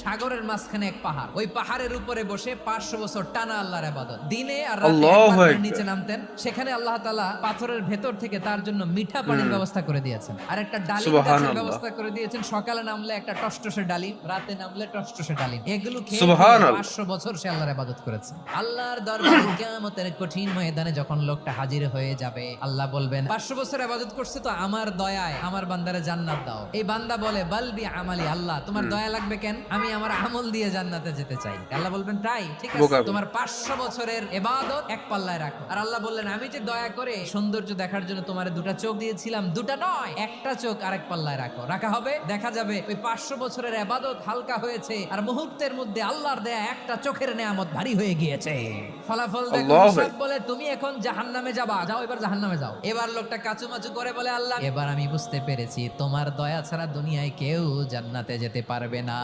সাগরের মাঝখানে এক পাহাড়, ওই পাহাড়ের উপরে বসে 500 বছর টানা আল্লাহর ইবাদত। দিনে আর রাতে আল্লাহু একবার করে আকবার। নিচে নামতেন। সেখানে আল্লাহ তাআলা পাথরের ভেতর থেকে তার জন্য মিঠা পানির ব্যবস্থা করে দিয়েছেন, আর একটা ডালিম গাছের সুবহানাল্লাহ। ব্যবস্থা করে দিয়েছেন। সকালে নামলে একটা টসটসে ডালিম, রাতে নামলে টসটসে ডালিম। এগুলো খেয়ে খেয়ে সুবহানাল্লাহ। 500 বছর সে আল্লাহর ইবাদত করেছে। আল্লাহর দরবারে কিয়ামতের কঠিন ময়দানে যখন লোকটা হাজির হয়ে যাবে, আল্লাহ বলবেন 500 বছর ইবাদত করছে তো আমার দয়ায় আমার বান্দারে জান্নাত দাও। এই বান্দা বলে বালবি আমালি, আল্লাহ তোমার দয়া লাগবে কেন? আমি আমার আমল দিয়ে জান্নাতে যেতে চাই। আল্লাহ বলবেন তাই ঠিক আছে, বোকা। তোমার 500 বছরের ইবাদত এক পাল্লায় রাখো। আর আল্লাহ বললেন আমি যে দয়া করে সৌন্দর্য দেখার জন্য তোমারে দুটা চোখ দিয়েছিলাম, দুটা নয় একটা চোখ আরেক পাল্লায় রাখো। রাখা হবে, দেখা যাবে ওই 500 বছরের ইবাদত হালকা হয়েছে আর মুহূর্তের মধ্যে আল্লাহর দেয়া একটা চোখের নেয়ামত ভারী হয়ে গিয়েছে। ফলাফল দেখো, আল্লাহু হিসাব বলে তুমি এখন জাহান্নামে যাবা, যাও এবার জাহান্নামে যাও। এবার লোকটা কাচুমাচু করে বলে আল্লাহ এবার আমি বুঝতে পেরেছি তোমার দয়া ছাড়া দুনিয়ায় কেউ জান্নাতে যেতে পারবে না।